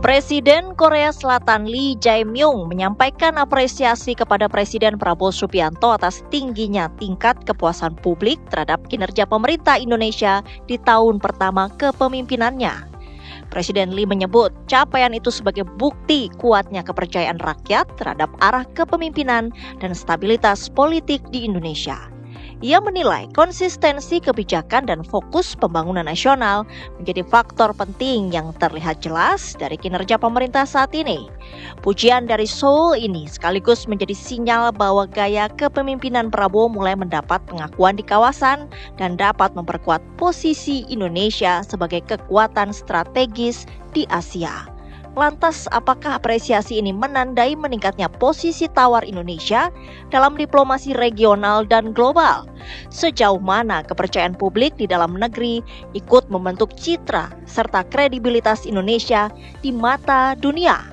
Presiden Korea Selatan Lee Jae-myung menyampaikan apresiasi kepada Presiden Prabowo Subianto atas tingginya tingkat kepuasan publik terhadap kinerja pemerintah Indonesia di tahun pertama kepemimpinannya. Presiden Lee menyebut capaian itu sebagai bukti kuatnya kepercayaan rakyat terhadap arah kepemimpinan dan stabilitas politik di Indonesia. Ia menilai konsistensi kebijakan dan fokus pembangunan nasional menjadi faktor penting yang terlihat jelas dari kinerja pemerintah saat ini. Pujian dari Seoul ini sekaligus menjadi sinyal bahwa gaya kepemimpinan Prabowo mulai mendapat pengakuan di kawasan dan dapat memperkuat posisi Indonesia sebagai kekuatan strategis di Asia. Lantas, apakah apresiasi ini menandai meningkatnya posisi tawar Indonesia dalam diplomasi regional dan global? Sejauh mana kepercayaan publik di dalam negeri ikut membentuk citra serta kredibilitas Indonesia di mata dunia?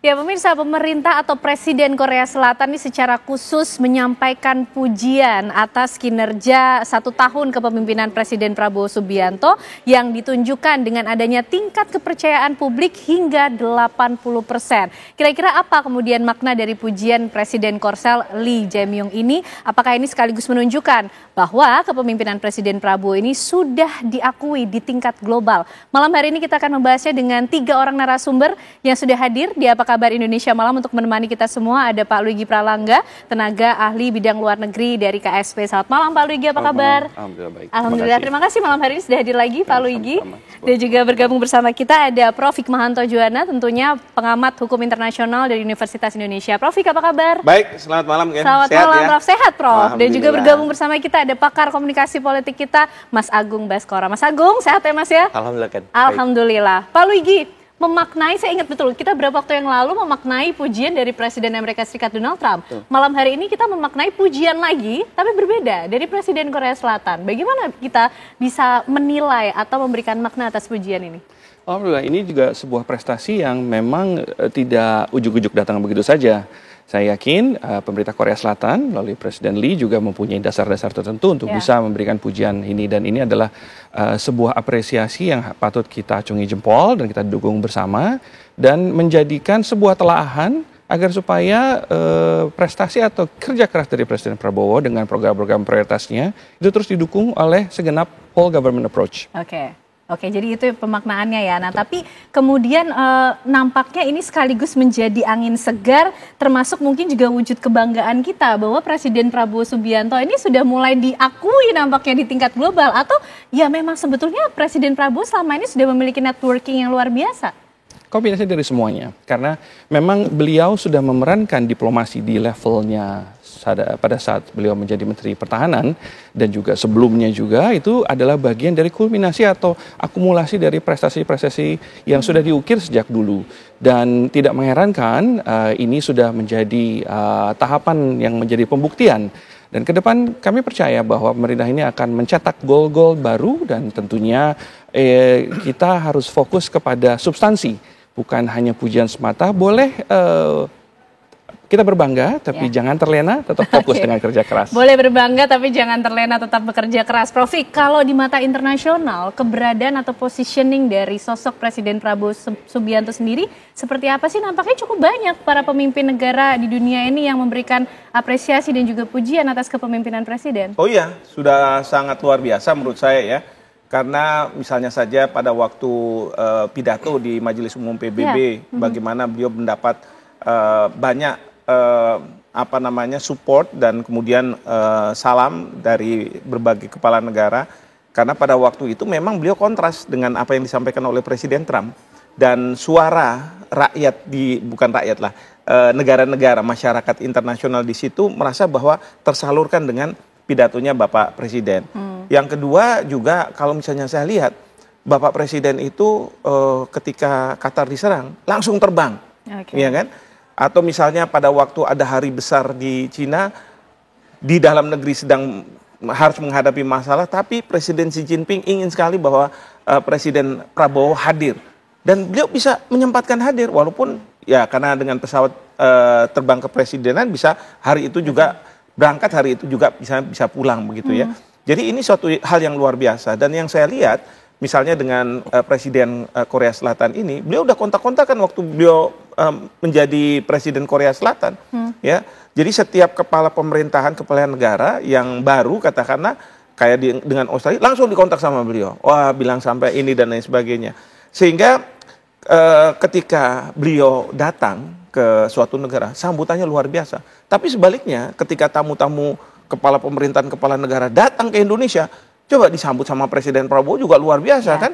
Ya pemirsa, pemerintah atau Presiden Korea Selatan ini secara khusus menyampaikan pujian atas kinerja 1 tahun kepemimpinan Presiden Prabowo Subianto yang ditunjukkan dengan adanya tingkat kepercayaan publik hingga 80%. Kira-kira apa kemudian makna dari pujian Presiden Korsel Lee Jae-myung ini? Apakah ini sekaligus menunjukkan bahwa kepemimpinan Presiden Prabowo ini sudah diakui di tingkat global? Malam hari ini kita akan membahasnya dengan 3 orang narasumber yang sudah hadir di Kabar Indonesia Malam. Untuk menemani kita semua ada Pak Luigi Pralangga, tenaga ahli bidang luar negeri dari KSP. Selamat malam Pak Luigi, apa kabar? Alhamdulillah baik. Alhamdulillah, terima kasih malam hari ini sudah hadir lagi Pak Luigi. Dan juga bergabung bersama kita ada Prof. Hikmahanto Juwana, tentunya pengamat hukum internasional dari Universitas Indonesia. Prof, apa kabar? Baik, selamat malam. Selamat malam ya? Prof, sehat Prof. Dan juga bergabung bersama kita ada pakar komunikasi politik kita, Mas Agung Baskoro. Mas Agung, sehat ya Mas ya? Alhamdulillah kan. Alhamdulillah. Pak Luigi, memaknai, saya ingat betul, kita beberapa waktu yang lalu memaknai pujian dari Presiden Amerika Serikat Donald Trump. Malam hari ini kita memaknai pujian lagi, tapi berbeda dari Presiden Korea Selatan. Bagaimana kita bisa menilai atau memberikan makna atas pujian ini? Alhamdulillah, ini juga sebuah prestasi yang memang tidak ujuk-ujuk datang begitu saja. Saya yakin pemerintah Korea Selatan melalui Presiden Lee juga mempunyai dasar-dasar tertentu untuk bisa memberikan pujian ini. Dan ini adalah sebuah apresiasi yang patut kita acungi jempol dan kita dukung bersama. Dan menjadikan sebuah telaahan agar supaya prestasi atau kerja keras dari Presiden Prabowo dengan program-program prioritasnya itu terus didukung oleh segenap whole government approach. Oke, jadi itu pemaknaannya ya. Nah, tapi kemudian nampaknya ini sekaligus menjadi angin segar, termasuk mungkin juga wujud kebanggaan kita bahwa Presiden Prabowo Subianto ini sudah mulai diakui nampaknya di tingkat global. Atau ya memang sebetulnya Presiden Prabowo selama ini sudah memiliki networking yang luar biasa? Kombinasi dari semuanya, karena memang beliau sudah memerankan diplomasi di levelnya pada saat beliau menjadi Menteri Pertahanan dan juga sebelumnya juga itu adalah bagian dari kulminasi atau akumulasi dari prestasi-prestasi yang sudah diukir sejak dulu. Dan tidak mengherankan ini sudah menjadi tahapan yang menjadi pembuktian. Dan ke depan kami percaya bahwa pemerintah ini akan mencetak gol-gol baru dan tentunya kita harus fokus kepada substansi. Bukan hanya pujian semata, boleh kita berbangga, tapi jangan terlena, tetap fokus dengan kerja keras. Boleh berbangga, tapi jangan terlena, tetap bekerja keras. Prof, kalau di mata internasional, keberadaan atau positioning dari sosok Presiden Prabowo Subianto sendiri, seperti apa sih? Nampaknya cukup banyak para pemimpin negara di dunia ini yang memberikan apresiasi dan juga pujian atas kepemimpinan Presiden. Oh iya, sudah sangat luar biasa menurut saya ya. Karena misalnya saja pada waktu pidato di Majelis Umum PBB, bagaimana beliau mendapat banyak support dan kemudian salam dari berbagai kepala negara. Karena pada waktu itu memang beliau kontras dengan apa yang disampaikan oleh Presiden Trump. Dan suara rakyat negara-negara, masyarakat internasional di situ merasa bahwa tersalurkan dengan pidatonya Bapak Presiden. Yang kedua juga kalau misalnya saya lihat Bapak Presiden itu ketika Qatar diserang langsung terbang, ya kan? Atau misalnya pada waktu ada hari besar di Cina, di dalam negeri sedang harus menghadapi masalah, tapi Presiden Xi Jinping ingin sekali bahwa Presiden Prabowo hadir. Dan beliau bisa menyempatkan hadir, walaupun ya karena dengan pesawat terbang kepresidenan bisa hari itu juga berangkat hari itu juga bisa pulang begitu ya. Jadi ini suatu hal yang luar biasa, dan yang saya lihat misalnya dengan Presiden Korea Selatan ini, beliau udah kontak-kontakan waktu beliau menjadi Presiden Korea Selatan, ya. Jadi setiap kepala pemerintahan, kepala negara yang baru katakanlah kayak dengan Australia langsung dikontak sama beliau, wah bilang sampai ini dan lain sebagainya, sehingga ketika beliau datang ke suatu negara, sambutannya luar biasa. Tapi sebaliknya, ketika tamu-tamu kepala pemerintahan, kepala negara datang ke Indonesia, coba disambut sama Presiden Prabowo juga luar biasa kan?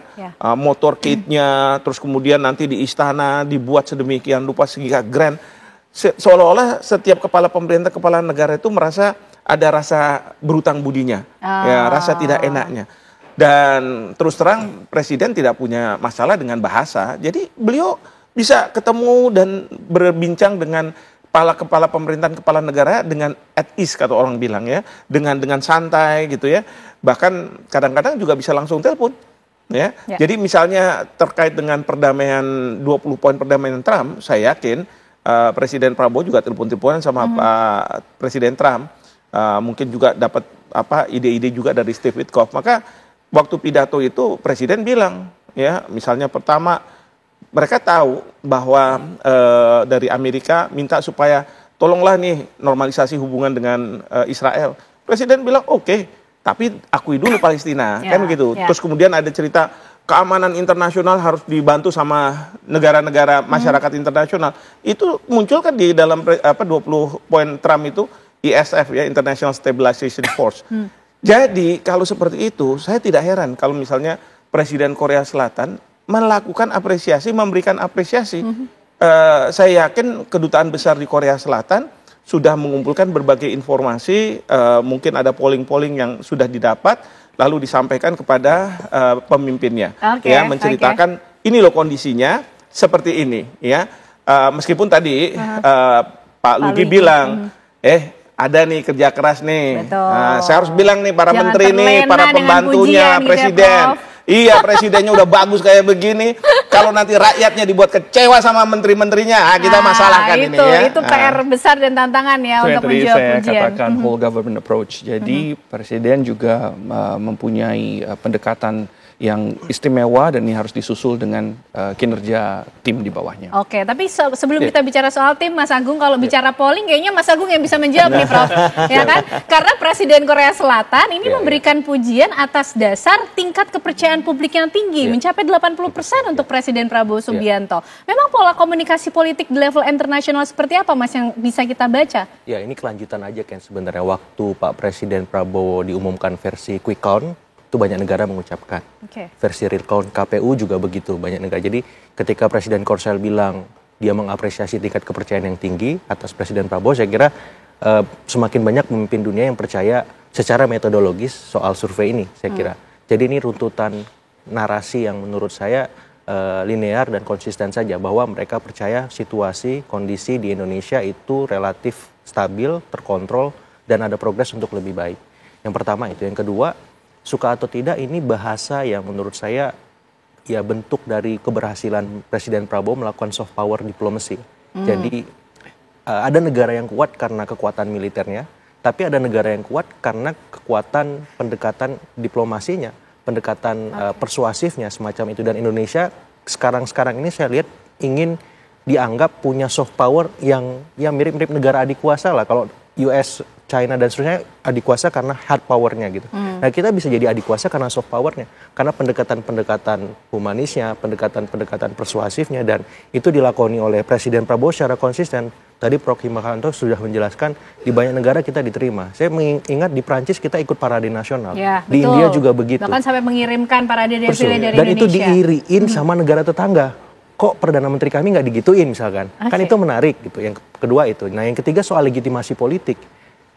Motorcade-nya, terus kemudian nanti di istana dibuat sedemikian rupa sehingga grand. Seolah-olah setiap kepala pemerintah, kepala negara itu merasa ada rasa berutang budinya, ya, rasa tidak enaknya. Dan terus terang Presiden tidak punya masalah dengan bahasa, jadi beliau bisa ketemu dan berbincang dengan kepala pemerintahan, kepala negara dengan at ease kata orang bilang ya, dengan santai gitu ya. Bahkan kadang-kadang juga bisa langsung telepon ya. Jadi misalnya terkait dengan perdamaian 20 poin perdamaian Trump, saya yakin Presiden Prabowo juga telepon-teleponan sama Pak Presiden Trump. Mungkin juga dapat ide-ide juga dari Steve Witkoff. Maka waktu pidato itu Presiden bilang ya, misalnya pertama mereka tahu bahwa dari Amerika minta supaya tolonglah nih normalisasi hubungan dengan Israel. Presiden bilang oke, tapi akui dulu Palestina, kan begitu. Terus kemudian ada cerita keamanan internasional harus dibantu sama negara-negara masyarakat internasional. Itu muncul kan di dalam 20 poin Trump itu, ISF ya, International Stabilization Force. Jadi kalau seperti itu, saya tidak heran kalau misalnya Presiden Korea Selatan melakukan apresiasi, memberikan apresiasi. Saya yakin kedutaan besar di Korea Selatan sudah mengumpulkan berbagai informasi, mungkin ada polling-polling yang sudah didapat, lalu disampaikan kepada pemimpinnya, ya, menceritakan ini loh kondisinya seperti ini, ya. Meskipun tadi Pak Lugi bilang, ada nih kerja keras nih. Saya harus bilang nih para menteri nih, para pembantunya Presiden. Iya, presidennya udah bagus kayak begini. Kalau nanti rakyatnya dibuat kecewa sama menteri-menterinya, kita masalahkan ini ya. Itu PR besar dan tantangan ya untuk menjawab ujian. Saya katakan whole government approach. Jadi Presiden juga mempunyai pendekatan yang istimewa dan ini harus disusul dengan kinerja tim di bawahnya. Oke, tapi sebelum kita bicara soal tim, Mas Agung, kalau bicara polling kayaknya Mas Agung yang bisa menjawab nih, Prof. Ya kan? Karena Presiden Korea Selatan ini memberikan pujian atas dasar tingkat kepercayaan publik yang tinggi, mencapai 80% untuk Presiden Prabowo Subianto. Memang pola komunikasi politik di level internasional seperti apa, Mas, yang bisa kita baca? Ya, ini kelanjutan aja kan sebenarnya waktu Pak Presiden Prabowo diumumkan versi quick count, itu banyak negara mengucapkan. Versi real count KPU juga begitu, banyak negara. Jadi ketika Presiden Korsel bilang dia mengapresiasi tingkat kepercayaan yang tinggi atas Presiden Prabowo, saya kira semakin banyak pemimpin dunia yang percaya secara metodologis soal survei ini, saya kira. Jadi ini runtutan narasi yang menurut saya linear dan konsisten saja, bahwa mereka percaya situasi, kondisi di Indonesia itu relatif stabil, terkontrol, dan ada progres untuk lebih baik. Yang pertama itu. Yang kedua, suka atau tidak, ini bahasa yang menurut saya ya bentuk dari keberhasilan Presiden Prabowo melakukan soft power diplomacy. Jadi ada negara yang kuat karena kekuatan militernya, tapi ada negara yang kuat karena kekuatan pendekatan diplomasinya, pendekatan persuasifnya semacam itu. Dan Indonesia sekarang ini saya lihat ingin dianggap punya soft power yang mirip-mirip negara adik kuasa lah. Kalau US, China dan seterusnya adik kuasa karena hard powernya gitu. Nah, kita bisa jadi adik kuasa karena soft powernya, karena pendekatan-pendekatan humanisnya, pendekatan-pendekatan persuasifnya, dan itu dilakoni oleh Presiden Prabowo secara konsisten. Tadi Prof. Hikmahanto sudah menjelaskan di banyak negara kita diterima. Saya mengingat di Prancis kita ikut parade nasional, di India juga begitu. Bahkan sampai mengirimkan parade defile dari dan Indonesia. itu diiriin sama negara tetangga. Kok Perdana Menteri kami nggak digituin misalkan? Kan itu menarik gitu. Yang kedua itu. Nah, yang ketiga soal legitimasi politik.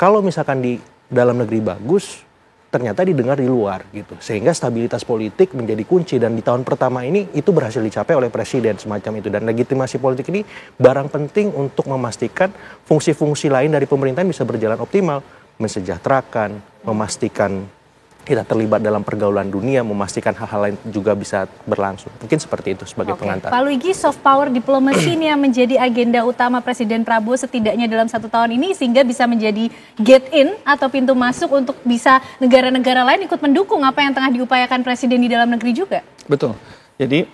Kalau misalkan di dalam negeri bagus, ternyata didengar di luar gitu. Sehingga stabilitas politik menjadi kunci, dan di tahun pertama ini itu berhasil dicapai oleh Presiden semacam itu. Dan legitimasi politik ini barang penting untuk memastikan fungsi-fungsi lain dari pemerintahan bisa berjalan optimal, mensejahterakan, memastikan kita terlibat dalam pergaulan dunia, memastikan hal-hal lain juga bisa berlangsung. Mungkin seperti itu sebagai pengantar. Pak Luigi, soft power diplomasi ini yang menjadi agenda utama Presiden Prabowo setidaknya dalam 1 tahun ini, sehingga bisa menjadi gate in atau pintu masuk untuk bisa negara-negara lain ikut mendukung apa yang tengah diupayakan Presiden di dalam negeri juga. Betul. Jadi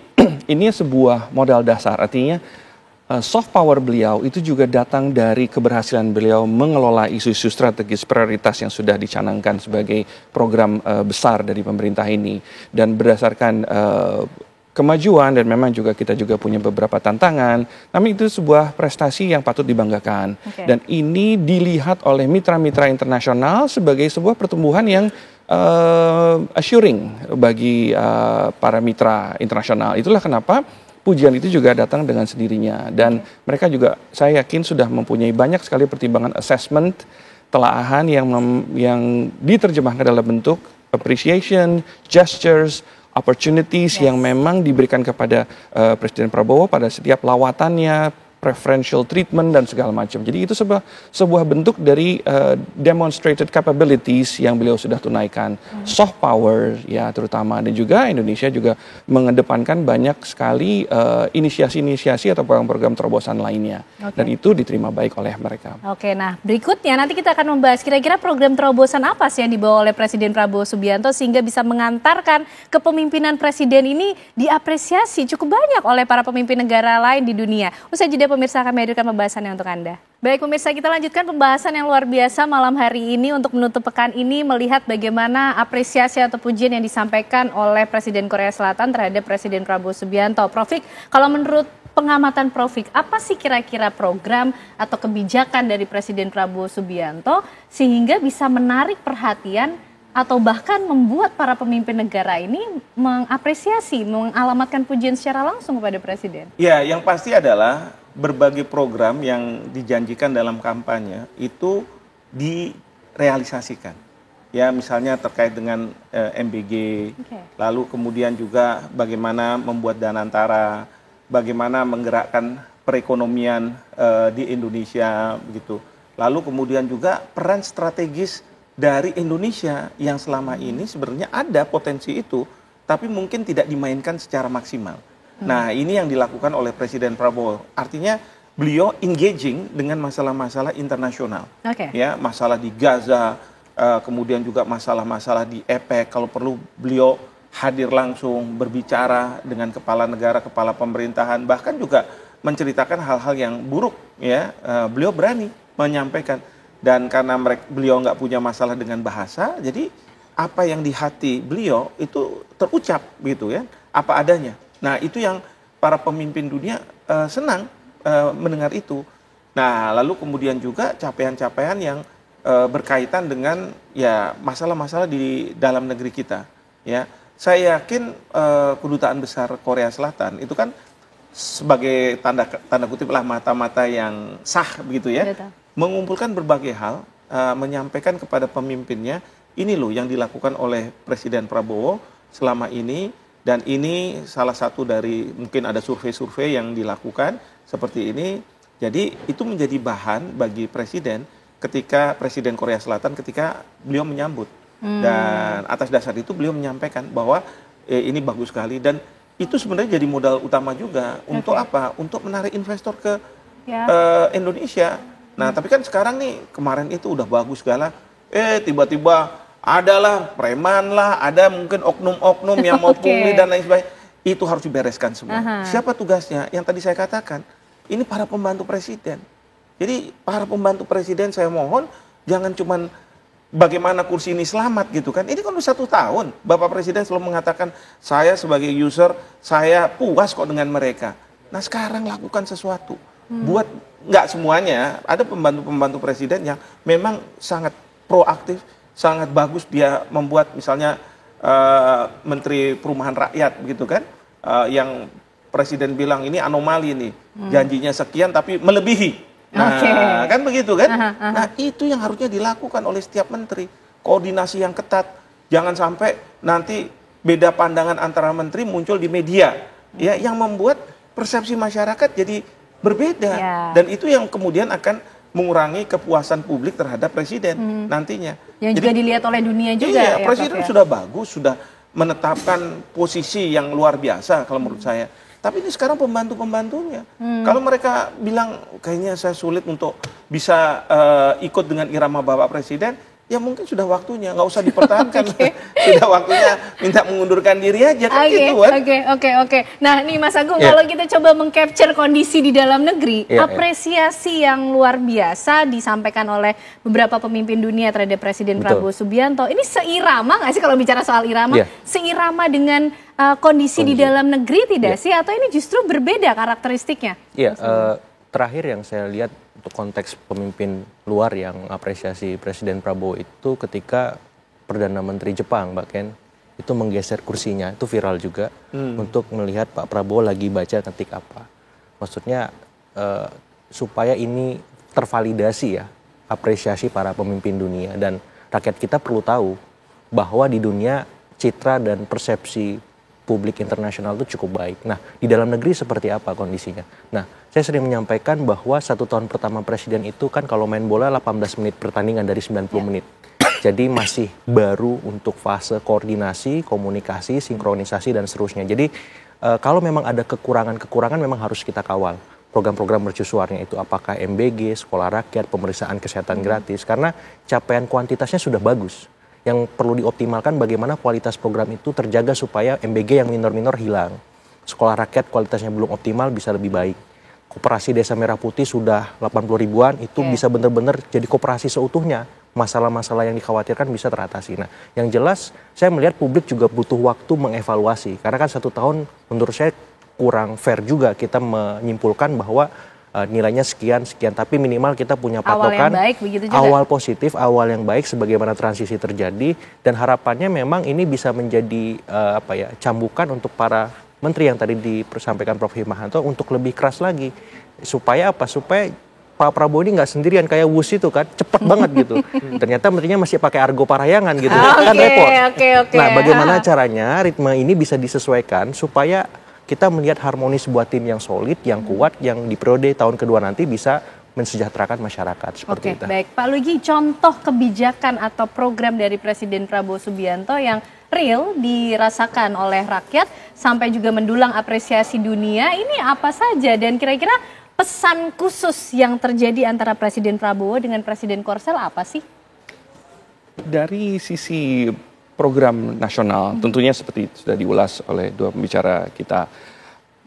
ini sebuah modal dasar, artinya soft power beliau itu juga datang dari keberhasilan beliau mengelola isu-isu strategis prioritas yang sudah dicanangkan sebagai program besar dari pemerintah ini. Dan berdasarkan kemajuan, dan memang juga kita juga punya beberapa tantangan, namun itu sebuah prestasi yang patut dibanggakan. Dan ini dilihat oleh mitra-mitra internasional sebagai sebuah pertumbuhan yang assuring bagi para mitra internasional. Itulah kenapa pujian itu juga datang dengan sendirinya, dan mereka juga saya yakin sudah mempunyai banyak sekali pertimbangan assessment, telaahan yang diterjemahkan dalam bentuk appreciation, gestures, opportunities yang memang diberikan kepada Presiden Prabowo pada setiap lawatannya, preferential treatment dan segala macam. Jadi itu sebuah bentuk dari demonstrated capabilities yang beliau sudah tunaikan. Soft power ya terutama, dan juga Indonesia juga mengedepankan banyak sekali inisiasi-inisiasi atau program-program terobosan lainnya. Dan itu diterima baik oleh mereka. Oke, nah berikutnya nanti kita akan membahas kira-kira program terobosan apa sih yang dibawa oleh Presiden Prabowo Subianto sehingga bisa mengantarkan kepemimpinan Presiden ini diapresiasi cukup banyak oleh para pemimpin negara lain di dunia. Usai jeda pemirsa, kami hadirkan pembahasannya untuk Anda. Baik pemirsa, kita lanjutkan pembahasan yang luar biasa malam hari ini untuk menutup pekan ini, melihat bagaimana apresiasi atau pujian yang disampaikan oleh Presiden Korea Selatan terhadap Presiden Prabowo Subianto. Prof, kalau menurut pengamatan Prof, apa sih kira-kira program atau kebijakan dari Presiden Prabowo Subianto sehingga bisa menarik perhatian atau bahkan membuat para pemimpin negara ini mengapresiasi, mengalamatkan pujian secara langsung kepada Presiden? Ya, yang pasti adalah berbagai program yang dijanjikan dalam kampanye itu direalisasikan. Ya, misalnya terkait dengan MBG, lalu kemudian juga bagaimana membuat Danantara, bagaimana menggerakkan perekonomian di Indonesia begitu. Lalu kemudian juga peran strategis dari Indonesia yang selama ini sebenarnya ada potensi itu, tapi mungkin tidak dimainkan secara maksimal. Nah, ini yang dilakukan oleh Presiden Prabowo. Artinya beliau engaging dengan masalah-masalah internasional. Ya, masalah di Gaza, kemudian juga masalah-masalah di EPEC. Kalau perlu beliau hadir langsung berbicara dengan kepala negara, kepala pemerintahan, bahkan juga menceritakan hal-hal yang buruk. Ya, beliau berani menyampaikan. Dan karena beliau nggak punya masalah dengan bahasa, jadi apa yang di hati beliau itu terucap gitu ya, apa adanya. Nah, itu yang para pemimpin dunia senang mendengar itu. Nah, lalu kemudian juga capaian-capaian yang berkaitan dengan ya masalah-masalah di dalam negeri kita. Ya, saya yakin kedutaan besar Korea Selatan itu kan sebagai tanda kutip lah mata-mata yang sah begitu ya, mengumpulkan berbagai hal, menyampaikan kepada pemimpinnya, ini loh yang dilakukan oleh Presiden Prabowo selama ini. Dan ini salah satu dari mungkin ada survei-survei yang dilakukan seperti ini. Jadi itu menjadi bahan bagi Presiden ketika Presiden Korea Selatan ketika beliau menyambut. Dan atas dasar itu beliau menyampaikan bahwa ini bagus sekali. Dan itu sebenarnya jadi modal utama juga. Untuk apa? Untuk menarik investor ke Indonesia. Nah, tapi kan sekarang nih, kemarin itu udah bagus segala. Tiba-tiba adalah preman lah, ada mungkin oknum-oknum yang mau pungli dan lain sebagainya. Itu harus dibereskan semua. Siapa tugasnya? Yang tadi saya katakan, ini para pembantu presiden. Jadi para pembantu presiden saya mohon jangan cuman bagaimana kursi ini selamat gitu kan. Ini kan udah 1 tahun. Bapak Presiden selalu mengatakan saya sebagai user, saya puas kok dengan mereka. Nah, sekarang lakukan sesuatu. Buat nggak semuanya, ada pembantu-pembantu presiden yang memang sangat proaktif, sangat bagus dia membuat misalnya Menteri Perumahan Rakyat begitu kan, yang Presiden bilang ini anomali nih, janjinya sekian tapi melebihi. Nah, kan begitu kan? Nah, itu yang harusnya dilakukan oleh setiap menteri, koordinasi yang ketat, jangan sampai nanti beda pandangan antara menteri muncul di media, ya, yang membuat persepsi masyarakat jadi berbeda, dan itu yang kemudian akan mengurangi kepuasan publik terhadap presiden nantinya. Yang juga dilihat oleh dunia juga. Iya, ya, presiden Prof, ya? sudah bagus, sudah menetapkan posisi yang luar biasa kalau menurut saya. Tapi ini sekarang pembantu-pembantunya. Kalau mereka bilang kayaknya saya sulit untuk bisa ikut dengan irama Bapak Presiden, ya mungkin sudah waktunya, nggak usah dipertahankan. Sudah waktunya minta mengundurkan diri aja kan gitu kan. Oke. Nah nih Mas Agung, kalau kita coba meng-capture kondisi di dalam negeri, apresiasi yang luar biasa disampaikan oleh beberapa pemimpin dunia terhadap Presiden Prabowo Subianto. Ini seirama nggak sih kalau bicara soal irama? Seirama dengan kondisi di dalam negeri tidak sih? Atau ini justru berbeda karakteristiknya? Iya, terakhir yang saya lihat untuk konteks pemimpin luar yang apresiasi Presiden Prabowo itu ketika Perdana Menteri Jepang Mbak Ken itu menggeser kursinya, itu viral juga untuk melihat Pak Prabowo lagi baca ketik apa. Maksudnya supaya ini tervalidasi ya apresiasi para pemimpin dunia, dan rakyat kita perlu tahu bahwa di dunia citra dan persepsi publik internasional itu cukup baik. Nah, di dalam negeri seperti apa kondisinya? Nah, saya sering menyampaikan bahwa 1 tahun pertama presiden itu kan kalau main bola 18 menit pertandingan dari 90 menit. Jadi masih baru untuk fase koordinasi, komunikasi, sinkronisasi, dan seterusnya. Jadi kalau memang ada kekurangan-kekurangan memang harus kita kawal. Program-program mercusuarnya itu apakah MBG, sekolah rakyat, pemeriksaan kesehatan gratis. Karena capaian kuantitasnya sudah bagus. Yang perlu dioptimalkan bagaimana kualitas program itu terjaga supaya MBG yang minor-minor hilang. Sekolah rakyat kualitasnya belum optimal bisa lebih baik. Koperasi Desa Merah Putih sudah 80 ribuan, itu bisa benar-benar jadi koperasi seutuhnya. Masalah-masalah yang dikhawatirkan bisa teratasi. Nah, yang jelas saya melihat publik juga butuh waktu mengevaluasi. Karena kan 1 tahun menurut saya kurang fair juga kita menyimpulkan bahwa nilainya sekian, tapi minimal kita punya patokan awal positif, awal yang baik sebagaimana transisi terjadi, dan harapannya memang ini bisa menjadi cambukan untuk para menteri yang tadi disampaikan Prof. Hikmahanto untuk lebih keras lagi supaya Pak Prabowo ini nggak sendirian kayak Wus itu kan cepet banget gitu. Ternyata menterinya masih pakai argo parahyangan gitu, kan repot. Nah, bagaimana caranya ritme ini bisa disesuaikan supaya kita melihat harmonis sebuah tim yang solid, yang kuat, yang di periode tahun kedua nanti bisa mensejahterakan masyarakat seperti itu. Baik, Pak Luigi, contoh kebijakan atau program dari Presiden Prabowo Subianto yang real dirasakan oleh rakyat sampai juga mendulang apresiasi dunia, ini apa saja? Dan kira-kira pesan khusus yang terjadi antara Presiden Prabowo dengan Presiden Korsel apa sih? Dari sisi program nasional, tentunya seperti sudah diulas oleh dua pembicara kita,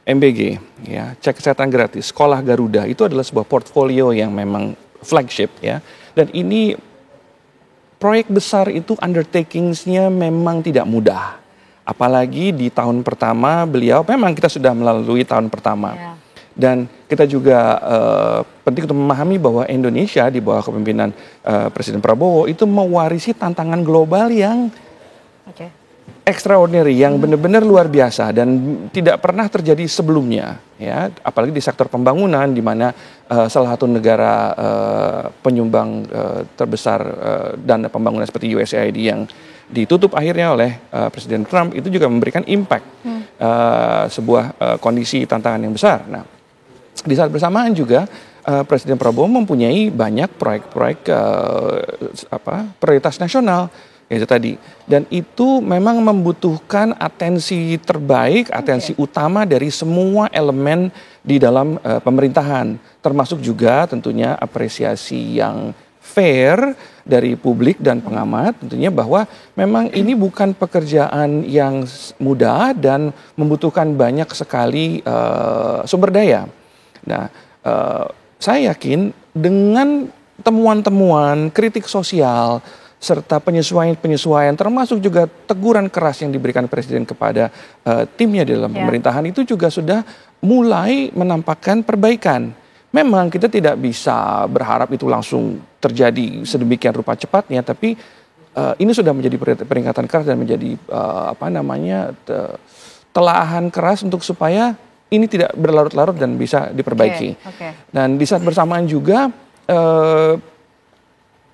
MBG, ya, cek kesehatan gratis, sekolah Garuda, itu adalah sebuah portfolio yang memang flagship, ya, dan ini proyek besar itu undertakingsnya memang tidak mudah, apalagi di tahun pertama beliau, memang kita sudah melalui tahun pertama, dan kita juga penting untuk memahami bahwa Indonesia di bawah kepemimpinan Presiden Prabowo itu mewarisi tantangan global yang extraordinary, yang benar-benar luar biasa dan tidak pernah terjadi sebelumnya, ya, apalagi di sektor pembangunan di mana salah satu negara penyumbang terbesar dana pembangunan seperti USAID yang ditutup akhirnya oleh Presiden Trump itu juga memberikan impact sebuah kondisi tantangan yang besar. Nah, di saat bersamaan juga Presiden Prabowo mempunyai banyak proyek-proyek prioritas nasional. Itu tadi, dan itu memang membutuhkan atensi terbaik, atensi utama dari semua elemen di dalam pemerintahan, termasuk juga tentunya apresiasi yang fair dari publik dan pengamat, tentunya bahwa memang ini bukan pekerjaan yang mudah dan membutuhkan banyak sekali sumber daya. Nah, saya yakin dengan temuan-temuan, kritik sosial, serta penyesuaian-penyesuaian, termasuk juga teguran keras yang diberikan Presiden kepada timnya di dalam pemerintahan, itu juga sudah mulai menampakkan perbaikan. Memang kita tidak bisa berharap itu langsung terjadi sedemikian rupa cepatnya, tapi ini sudah menjadi peringatan keras dan menjadi telaahan keras untuk supaya ini tidak berlarut-larut dan bisa diperbaiki. Dan di saat bersamaan juga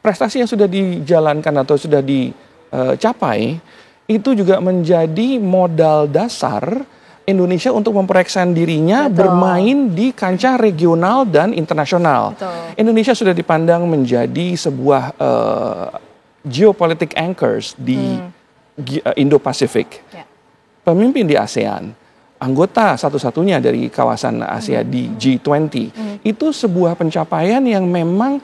prestasi yang sudah dijalankan atau sudah dicapai itu juga menjadi modal dasar Indonesia untuk memproyeksikan dirinya bermain di kancah regional dan internasional. Indonesia sudah dipandang menjadi sebuah geopolitik anchors di Indo-Pasifik. Pemimpin di ASEAN, anggota satu-satunya dari kawasan Asia di G20, itu sebuah pencapaian yang memang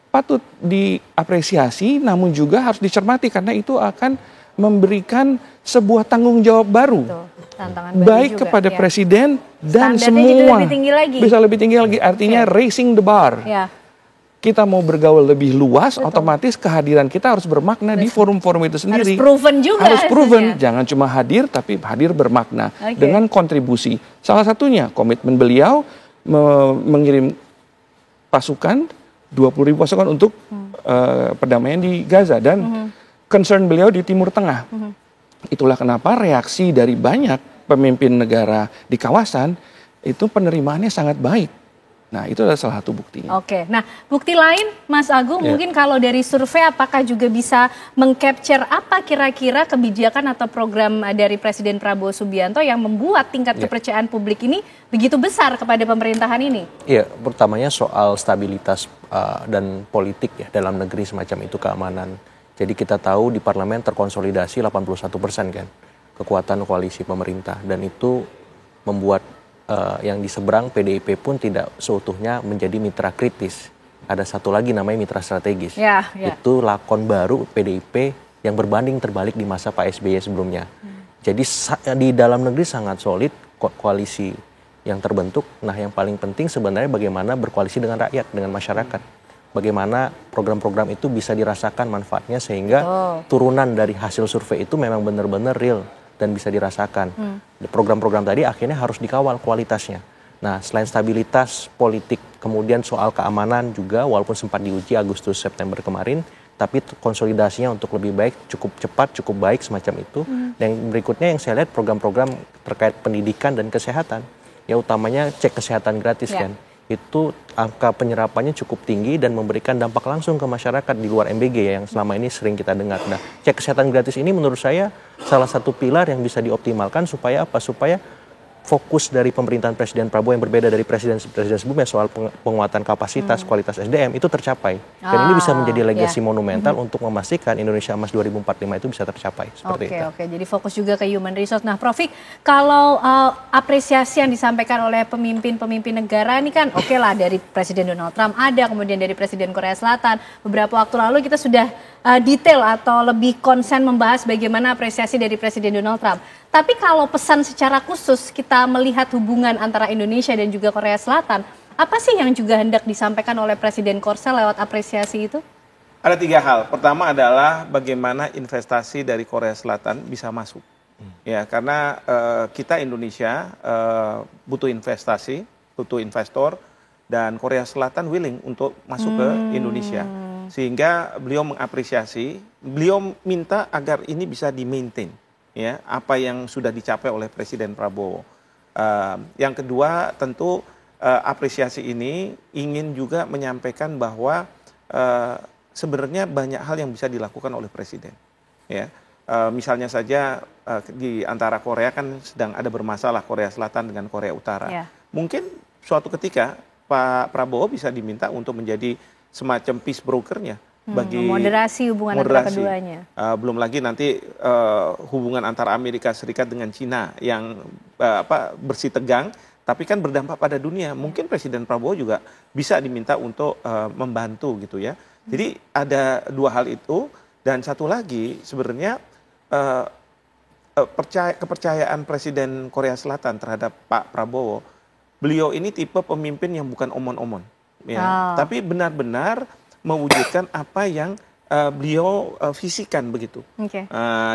patut diapresiasi, namun juga harus dicermati karena itu akan memberikan sebuah tanggung jawab baru, baik juga, kepada presiden dan semua bisa lebih tinggi lagi. Artinya raising the bar. Kita mau bergaul lebih luas, otomatis kehadiran kita harus bermakna di forum-forum itu sendiri. Harus proven juga. Harus proven, jangan cuma hadir, tapi hadir bermakna dengan kontribusi. Salah satunya komitmen beliau mengirim pasukan 20.000 pasukan untuk perdamaian di Gaza dan concern beliau di Timur Tengah. Itulah kenapa reaksi dari banyak pemimpin negara di kawasan itu penerimaannya sangat baik. Nah, itu adalah salah satu buktinya. Oke, nah bukti lain Mas Agung mungkin kalau dari survei apakah juga bisa mengcapture apa kira-kira kebijakan atau program dari Presiden Prabowo Subianto yang membuat tingkat kepercayaan publik ini begitu besar kepada pemerintahan ini? Iya, pertamanya soal stabilitas dan politik ya dalam negeri semacam itu, keamanan. Jadi kita tahu di parlemen terkonsolidasi 81% kan kekuatan koalisi pemerintah, dan itu membuat yang di seberang PDIP pun tidak seutuhnya menjadi mitra kritis. Ada satu lagi namanya mitra strategis. Itu lakon baru PDIP yang berbanding terbalik di masa Pak SBY sebelumnya. Jadi di dalam negeri sangat solid koalisi yang terbentuk. Nah, yang paling penting sebenarnya bagaimana berkoalisi dengan rakyat, dengan masyarakat. Bagaimana program-program itu bisa dirasakan manfaatnya sehingga turunan dari hasil survei itu memang benar-benar real dan bisa dirasakan. Program-program tadi akhirnya harus dikawal kualitasnya. Nah, selain stabilitas politik, kemudian soal keamanan juga, walaupun sempat diuji Agustus September kemarin, tapi konsolidasinya untuk lebih baik, cukup cepat, cukup baik semacam itu. Dan berikutnya yang saya lihat program-program terkait pendidikan dan kesehatan. Ya utamanya cek kesehatan gratis kan. Itu angka penyerapannya cukup tinggi dan memberikan dampak langsung ke masyarakat di luar MBG ya, yang selama ini sering kita dengar. Nah, cek kesehatan gratis ini menurut saya salah satu pilar yang bisa dioptimalkan supaya apa? Supaya fokus dari pemerintahan Presiden Prabowo yang berbeda dari presiden sebelumnya soal penguatan kapasitas, kualitas SDM itu tercapai. Dan ini bisa menjadi legasi monumental untuk memastikan Indonesia Emas 2045 itu bisa tercapai. Seperti itu. Oke, jadi fokus juga ke human resource. Nah, Prof, kalau apresiasi yang disampaikan oleh pemimpin-pemimpin negara ini kan oke lah, dari Presiden Donald Trump ada, kemudian dari Presiden Korea Selatan. Beberapa waktu lalu kita sudah detail atau lebih konsen membahas bagaimana apresiasi dari Presiden Donald Trump. Tapi kalau pesan secara khusus kita melihat hubungan antara Indonesia dan juga Korea Selatan, apa sih yang juga hendak disampaikan oleh Presiden Korsel lewat apresiasi itu? Ada 3 hal. Pertama adalah bagaimana investasi dari Korea Selatan bisa masuk. Ya, karena kita Indonesia butuh investasi, butuh investor, dan Korea Selatan willing untuk masuk ke Indonesia. Sehingga beliau mengapresiasi, beliau minta agar ini bisa di-maintain. Ya, apa yang sudah dicapai oleh Presiden Prabowo. Yang kedua, tentu apresiasi ini ingin juga menyampaikan bahwa sebenarnya banyak hal yang bisa dilakukan oleh Presiden. Ya, misalnya saja di antara Korea kan sedang ada bermasalah Korea Selatan dengan Korea Utara. Mungkin suatu ketika Pak Prabowo bisa diminta untuk menjadi semacam peace broker-nya. Bagi moderasi hubungan antara keduanya. Belum lagi nanti hubungan antara Amerika Serikat dengan Cina yang bersih tegang, tapi kan berdampak pada dunia. Mungkin Presiden Prabowo juga bisa diminta untuk membantu gitu ya. Jadi ada 2 hal itu, dan satu lagi sebenarnya kepercayaan Presiden Korea Selatan terhadap Pak Prabowo. Beliau ini tipe pemimpin yang bukan omon-omon, ya, tapi benar-benar mewujudkan apa yang beliau visikan begitu.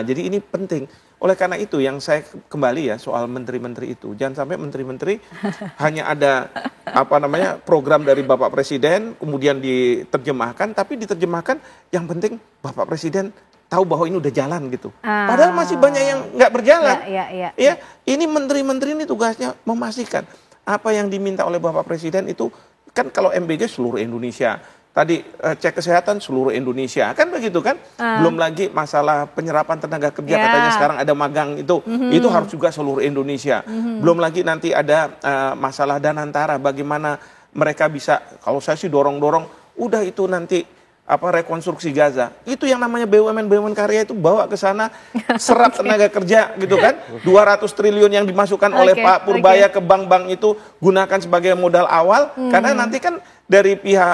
Jadi ini penting. Oleh karena itu yang saya kembali ya soal menteri-menteri itu, jangan sampai menteri-menteri hanya ada program dari Bapak Presiden kemudian diterjemahkan, tapi diterjemahkan yang penting Bapak Presiden tahu bahwa ini udah jalan gitu. Padahal masih banyak yang nggak berjalan. Ya, ini menteri-menteri ini tugasnya memastikan apa yang diminta oleh Bapak Presiden itu kan, kalau MBG seluruh Indonesia. tadi cek kesehatan seluruh Indonesia, kan begitu kan? Belum lagi masalah penyerapan tenaga kerja, katanya sekarang ada magang itu harus juga seluruh Indonesia. Belum lagi nanti ada masalah Danantara, bagaimana mereka bisa, kalau saya sih dorong-dorong, udah itu nanti rekonstruksi Gaza. Itu yang namanya BUMN karya itu bawa ke sana, serap tenaga kerja gitu kan. 200 triliun yang dimasukkan oleh Pak Purbaya ke bank-bank itu gunakan sebagai modal awal, karena nanti kan dari pihak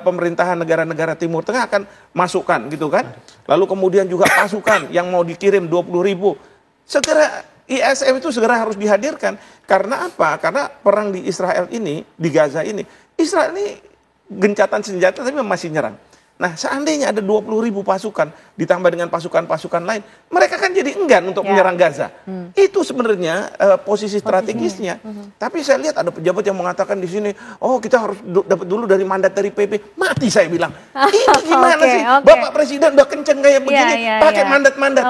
pemerintahan negara-negara Timur Tengah akan masukkan gitu kan. Lalu kemudian juga pasukan yang mau dikirim 20.000. Segera ISF itu segera harus dihadirkan. Karena apa? Karena perang di Israel ini, di Gaza ini, Israel ini gencatan senjata tapi masih nyerang. Nah, seandainya ada 20.000 pasukan ditambah dengan pasukan-pasukan lain, mereka kan jadi enggan untuk menyerang Gaza. Itu sebenarnya posisi strategisnya. Tapi saya lihat ada pejabat yang mengatakan di sini, oh kita harus dapat dulu dari mandat dari PP. Mati saya bilang. Ini gimana sih? Bapak Presiden udah kenceng kayak begini, pakai mandat-mandat.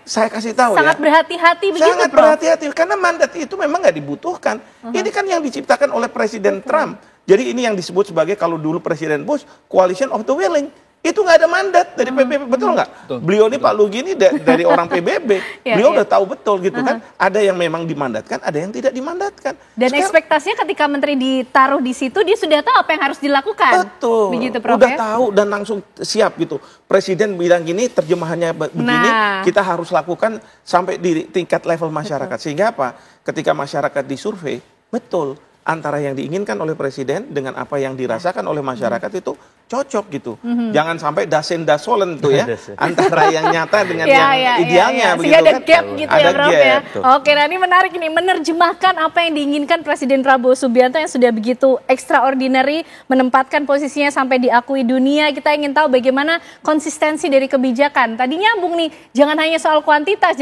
Saya kasih tahu sangat berhati-hati begitu, sangat berhati-hati karena mandat itu memang nggak dibutuhkan. Ini kan yang diciptakan oleh Presiden Trump. Jadi ini yang disebut sebagai, kalau dulu Presiden Bush, coalition of the willing. Itu nggak ada mandat dari PBB, betul nggak? Beliau ini Pak Lugi ini dari orang PBB, beliau udah tahu betul gitu kan. Ada yang memang dimandatkan, ada yang tidak dimandatkan. Dan ekspektasinya ketika menteri ditaruh di situ, dia sudah tahu apa yang harus dilakukan. Betul, begitu, Prof, udah tahu dan langsung siap gitu. Presiden bilang gini, terjemahannya begini, kita harus lakukan sampai di tingkat level masyarakat. Sehingga apa? Ketika masyarakat disurvei, betul. Antara yang diinginkan oleh Presiden dengan apa yang dirasakan oleh masyarakat itu cocok gitu. Jangan sampai dasen dasolen tuh ya, antara yang nyata dengan yang idealnya. Begitu ada kan? gap gitu ada ya, Prof gap. ya. Oke, nah ini menarik nih, menerjemahkan apa yang diinginkan Presiden Prabowo Subianto yang sudah begitu extraordinary, menempatkan posisinya sampai diakui dunia. Kita ingin tahu bagaimana konsistensi dari kebijakan. Tadi nyambung nih, jangan hanya soal kuantitas,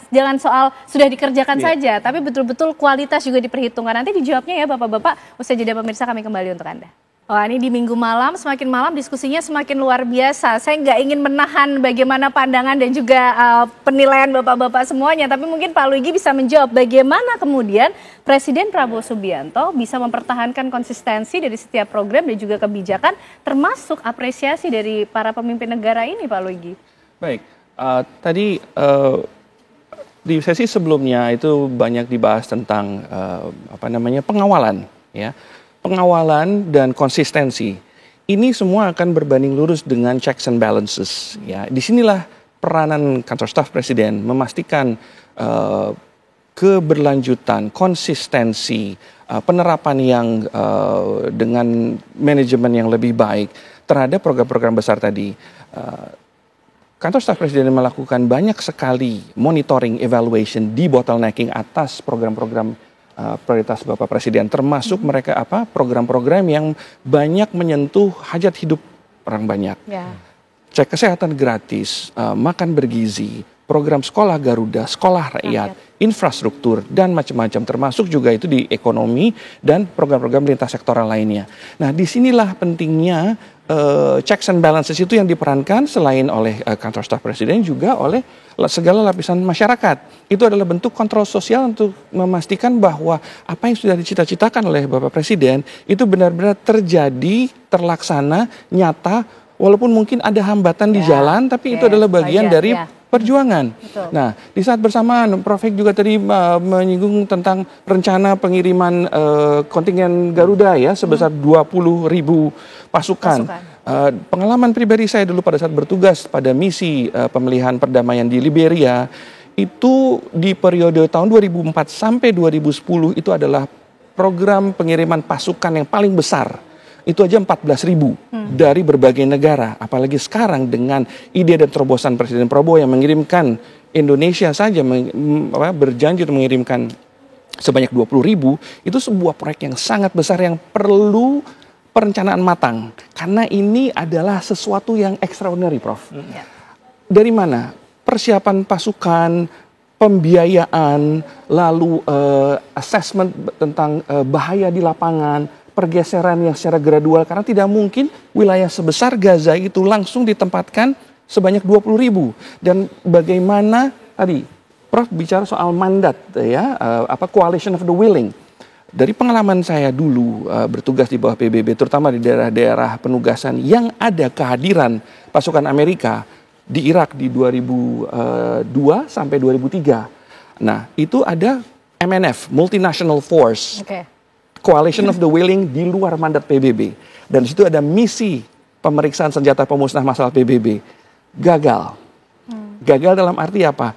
jangan soal sudah dikerjakan saja, tapi betul-betul kualitas juga diperhitungkan. Nanti dijawabnya ya Bapak-bapak, usai jeda pemirsa kami kembali untuk Anda. Wah, ini di minggu malam, semakin malam diskusinya semakin luar biasa. Saya nggak ingin menahan bagaimana pandangan dan juga penilaian Bapak-bapak semuanya, tapi mungkin Pak Luigi bisa menjawab bagaimana kemudian Presiden Prabowo Subianto bisa mempertahankan konsistensi dari setiap program dan juga kebijakan, termasuk apresiasi dari para pemimpin negara ini, Pak Luigi. Baik, tadi di sesi sebelumnya itu banyak dibahas tentang pengawalan, ya, pengawalan dan konsistensi. Ini semua akan berbanding lurus dengan checks and balances. Ya, disinilah peranan kantor staf Presiden memastikan keberlanjutan, konsistensi, penerapan yang dengan manajemen yang lebih baik terhadap program-program besar tadi. Kantor staf Presiden melakukan banyak sekali monitoring, evaluation, debottlenecking atas program-program prioritas Bapak Presiden, termasuk mereka program-program yang banyak menyentuh hajat hidup orang banyak. Cek kesehatan gratis, makan bergizi, program sekolah Garuda, sekolah rakyat, infrastruktur, dan macam-macam, termasuk juga itu di ekonomi dan program-program lintas sektoral lainnya. Nah, disinilah pentingnya checks and balances itu yang diperankan selain oleh kantor staf Presiden juga oleh segala lapisan masyarakat. Itu adalah bentuk kontrol sosial untuk memastikan bahwa apa yang sudah dicita-citakan oleh Bapak Presiden itu benar-benar terjadi, terlaksana, nyata, walaupun mungkin ada hambatan di jalan, tapi itu adalah bagian dari perjuangan. Betul. Nah, di saat bersamaan, Prof. juga tadi menyinggung tentang rencana pengiriman kontingen Garuda ya sebesar 20.000 pasukan. Pengalaman pribadi saya dulu pada saat bertugas pada misi pemilihan perdamaian di Liberia, itu di periode tahun 2004 sampai 2010 itu adalah program pengiriman pasukan yang paling besar. Itu aja 14.000 dari berbagai negara. Apalagi sekarang dengan ide dan terobosan Presiden Prabowo yang mengirimkan Indonesia saja berjanji untuk mengirimkan sebanyak 20.000, itu sebuah proyek yang sangat besar yang perlu perencanaan matang. Karena ini adalah sesuatu yang extraordinary, Prof. Dari mana? Persiapan pasukan, pembiayaan, lalu assessment tentang bahaya di lapangan, pergeseran yang secara gradual, karena tidak mungkin wilayah sebesar Gaza itu langsung ditempatkan sebanyak 20.000. Dan bagaimana tadi Prof bicara soal mandat ya, coalition of the willing. Dari pengalaman saya dulu bertugas di bawah PBB, terutama di daerah-daerah penugasan yang ada kehadiran pasukan Amerika di Irak di 2002 sampai 2003. Nah, itu ada MNF, Multinational Force, Coalition of the Willing di luar mandat PBB. Dan di situ ada misi pemeriksaan senjata pemusnah massal PBB. Gagal. Gagal dalam arti apa?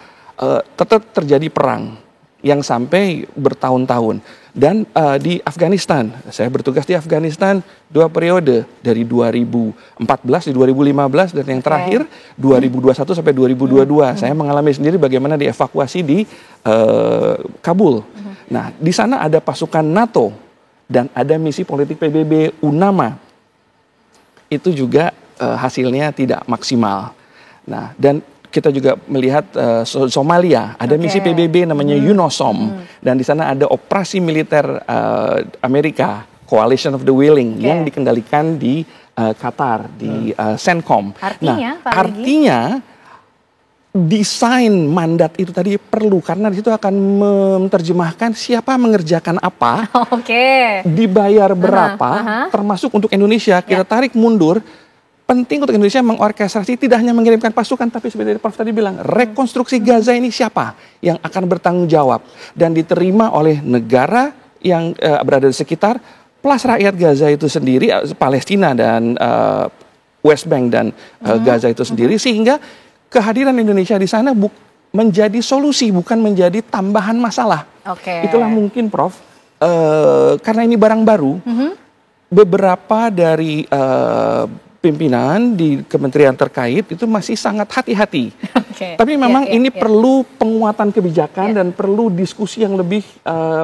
Tetap terjadi perang yang sampai bertahun-tahun. Dan di Afghanistan, saya bertugas di Afghanistan 2 periode, dari 2014 di 2015 dan yang terakhir 2021 sampai 2022. Saya mengalami sendiri bagaimana dievakuasi di Kabul. Nah, di sana ada pasukan NATO dan ada misi politik PBB UNAMA. Itu juga hasilnya tidak maksimal. Nah, dan kita juga melihat Somalia, ada misi PBB namanya UNOSOM, dan di sana ada operasi militer Amerika, Coalition of the Willing, yang dikendalikan di Qatar, di CENTCOM. Artinya desain mandat itu tadi perlu, karena di situ akan menerjemahkan siapa mengerjakan apa, dibayar berapa, termasuk untuk Indonesia. Kita tarik mundur. Penting untuk Indonesia mengorkestrasi tidak hanya mengirimkan pasukan, tapi seperti Prof tadi bilang, rekonstruksi Gaza ini siapa yang akan bertanggung jawab dan diterima oleh negara yang berada di sekitar, plus rakyat Gaza itu sendiri, Palestina dan West Bank dan Gaza itu sendiri, sehingga kehadiran Indonesia di sana menjadi solusi, bukan menjadi tambahan masalah. Itulah mungkin Prof, karena ini barang baru, beberapa dari pimpinan di kementerian terkait itu masih sangat hati-hati. Tapi memang ini perlu penguatan kebijakan dan perlu diskusi yang lebih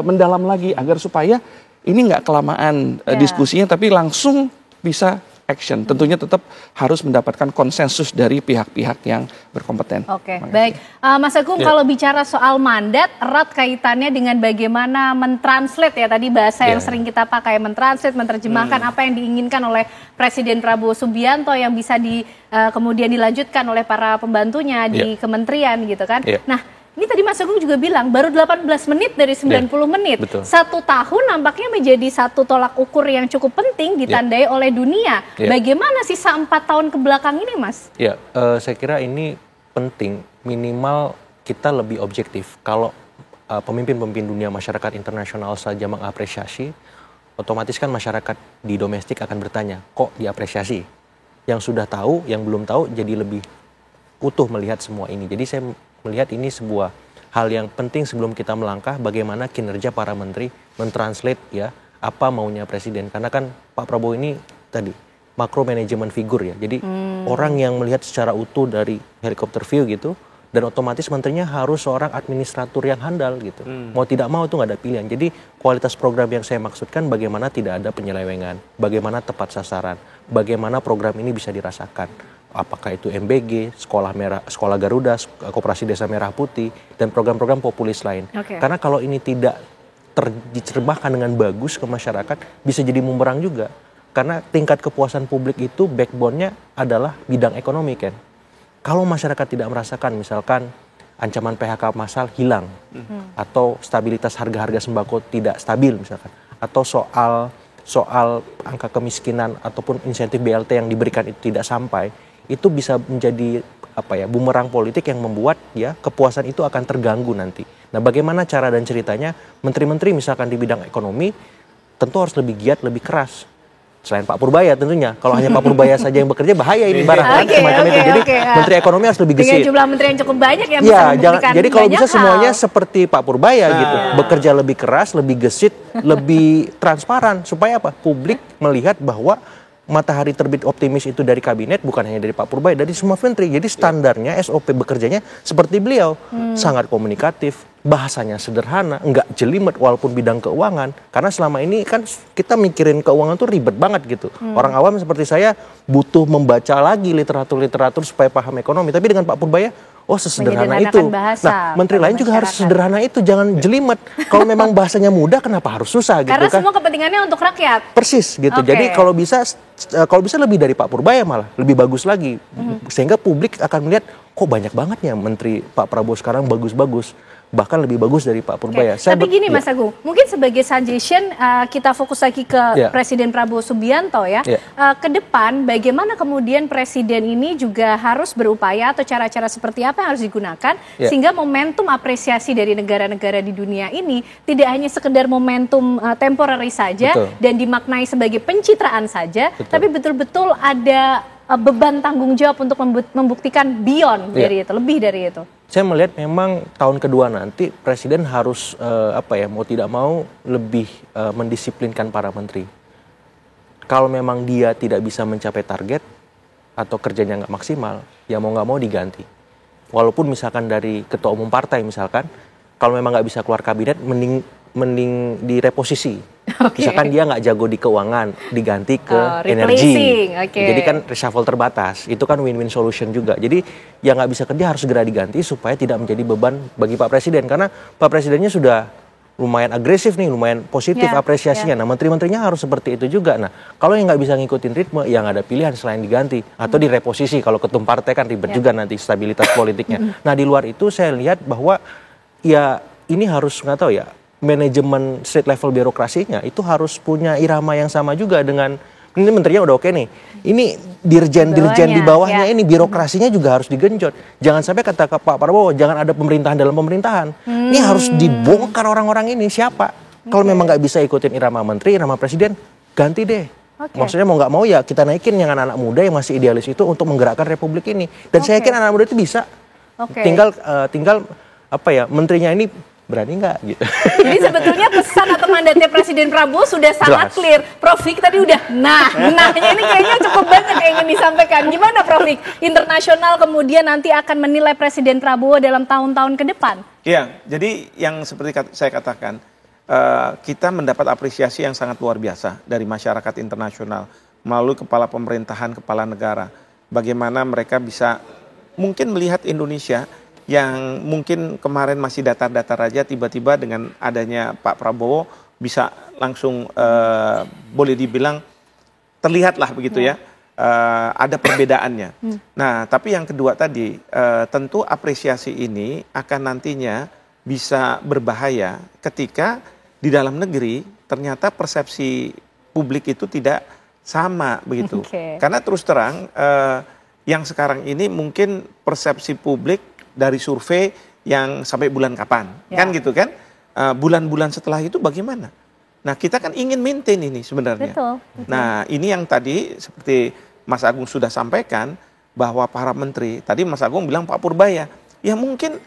mendalam lagi agar supaya ini nggak kelamaan diskusinya, tapi langsung bisa action. Tentunya tetap harus mendapatkan konsensus dari pihak-pihak yang berkompeten. Baik. Mas Agung, kalau bicara soal mandat, erat kaitannya dengan bagaimana mentranslate ya, tadi bahasa yang sering kita pakai, mentranslate, menerjemahkan apa yang diinginkan oleh Presiden Prabowo Subianto yang bisa kemudian dilanjutkan oleh para pembantunya di kementerian gitu kan. Nah, ini tadi Mas Agung juga bilang baru 18 menit dari 90 menit. 1 tahun nampaknya menjadi satu tolak ukur yang cukup penting ditandai oleh dunia. Bagaimana sisa 4 tahun ke belakang ini, Mas? Saya kira ini penting, minimal kita lebih objektif. Kalau pemimpin-pemimpin dunia, masyarakat internasional saja mengapresiasi, otomatis kan masyarakat di domestik akan bertanya, kok diapresiasi? Yang sudah tahu, yang belum tahu jadi lebih utuh melihat semua ini. Jadi saya melihat ini sebuah hal yang penting sebelum kita melangkah, bagaimana kinerja para menteri mentranslate apa maunya presiden. Karena kan Pak Prabowo ini tadi makro manajemen figur ya. Jadi orang yang melihat secara utuh dari helikopter view gitu, dan otomatis menterinya harus seorang administratur yang handal gitu. Mau tidak mau itu nggak ada pilihan. Jadi kualitas program yang saya maksudkan bagaimana tidak ada penyelewengan, bagaimana tepat sasaran, bagaimana program ini bisa dirasakan. Apakah itu MBG, Sekolah Garuda, Koperasi Desa Merah Putih, dan program-program populis lain. Karena kalau ini tidak diterjemahkan dengan bagus ke masyarakat, bisa jadi bumerang juga. Karena tingkat kepuasan publik itu backbone-nya adalah bidang ekonomi kan. Kalau masyarakat tidak merasakan misalkan ancaman PHK massal hilang, atau stabilitas harga-harga sembako tidak stabil misalkan, atau soal angka kemiskinan ataupun insentif BLT yang diberikan itu tidak sampai, itu bisa menjadi bumerang politik yang membuat kepuasan itu akan terganggu nanti. Nah, bagaimana cara dan ceritanya menteri-menteri misalkan di bidang ekonomi tentu harus lebih giat, lebih keras. Selain Pak Purbaya tentunya. Kalau hanya Pak Purbaya saja yang bekerja bahaya ini barang semacam itu. Jadi Menteri Ekonomi harus lebih gesit. Dengan jumlah menteri yang cukup banyak yang bisa membuktikan jadi kalau bisa semuanya seperti Pak Purbaya gitu. Bekerja lebih keras, lebih gesit, lebih transparan supaya publik melihat bahwa matahari terbit optimis itu dari kabinet, bukan hanya dari Pak Purbaya, dari semua menteri. Jadi standarnya SOP bekerjanya seperti beliau, sangat komunikatif, bahasanya sederhana, nggak jelimet walaupun bidang keuangan. Karena selama ini kan kita mikirin keuangan tuh ribet banget gitu. Orang awam seperti saya butuh membaca lagi literatur-literatur supaya paham ekonomi. Tapi dengan Pak Purbaya, sesederhana itu. Nah, menteri lain juga harus sederhana itu, jangan jelimet. Kalau memang bahasanya mudah, kenapa harus susah gitu kan? Karena semua kepentingannya untuk rakyat. Persis gitu. Jadi kalau bisa lebih dari Pak Purbaya malah lebih bagus lagi. Sehingga publik akan melihat kok banyak banget ya menteri Pak Prabowo sekarang bagus-bagus. bahkan lebih bagus dari Pak Purbaya. Tapi gini Mas Agung, mungkin sebagai suggestion kita fokus lagi ke Presiden Prabowo Subianto ya. Ke depan bagaimana kemudian Presiden ini juga harus berupaya atau cara-cara seperti apa yang harus digunakan sehingga momentum apresiasi dari negara-negara di dunia ini tidak hanya sekedar momentum temporary saja dan dimaknai sebagai pencitraan saja, tapi betul-betul ada beban tanggung jawab untuk membuktikan beyond dari itu, lebih dari itu. Saya melihat memang tahun kedua nanti Presiden harus mau tidak mau lebih mendisiplinkan para menteri. Kalau memang dia tidak bisa mencapai target atau kerjanya nggak maksimal, ya mau nggak mau diganti. Walaupun misalkan dari ketua umum partai misalkan, kalau memang nggak bisa keluar kabinet, mending direposisi. Misalkan dia nggak jago di keuangan, diganti ke energi. Jadi kan reshuffle terbatas. Itu kan win-win solution juga. Jadi yang nggak bisa kerja harus segera diganti supaya tidak menjadi beban bagi Pak Presiden. Karena Pak Presidennya sudah lumayan agresif nih, lumayan positif apresiasinya. Nah, menteri-menterinya harus seperti itu juga. Nah, kalau yang nggak bisa ngikutin ritme, ya nggak ada pilihan selain diganti atau direposisi. Kalau ketum partai kan ribet juga nanti stabilitas politiknya. Nah, di luar itu saya lihat bahwa ya ini harus nggak tahu ya, manajemen street level birokrasinya itu harus punya irama yang sama juga dengan ini menterinya udah oke nih. Ini dirjen-dirjen di bawahnya ini birokrasinya juga harus digenjot. Jangan sampai kata Pak Prabowo, jangan ada pemerintahan dalam pemerintahan. Ini harus dibongkar orang-orang ini siapa. Kalau memang nggak bisa ikutin irama menteri, irama presiden, ganti deh. Maksudnya mau nggak mau ya kita naikin yang anak-anak muda yang masih idealis itu untuk menggerakkan republik ini. Dan saya yakin anak muda itu bisa. Tinggal menterinya ini berani nggak gitu. Jadi sebetulnya pesan atau mandatnya Presiden Prabowo sudah sangat clear. Prof Vik tadi udah nahnya ini kayaknya cukup banyak yang ingin disampaikan. Gimana Prof Vik? Internasional kemudian nanti akan menilai Presiden Prabowo dalam tahun-tahun ke depan. Iya, jadi yang seperti saya katakan, kita mendapat apresiasi yang sangat luar biasa dari masyarakat internasional melalui kepala pemerintahan, kepala negara. Bagaimana mereka bisa mungkin melihat Indonesia yang mungkin kemarin masih datar-datar aja, tiba-tiba dengan adanya Pak Prabowo bisa langsung boleh dibilang terlihatlah begitu ya, ada perbedaannya. Nah, tapi yang kedua tadi, tentu apresiasi ini akan nantinya bisa berbahaya ketika di dalam negeri ternyata persepsi publik itu tidak sama begitu. Karena terus terang yang sekarang ini mungkin persepsi publik dari survei yang sampai bulan kapan, kan gitu kan? Bulan-bulan setelah itu bagaimana? Nah, kita kan ingin maintain ini sebenarnya. Betul. Nah, ini yang tadi seperti Mas Agung sudah sampaikan bahwa para menteri, tadi Mas Agung bilang Pak Purbaya, ya mungkin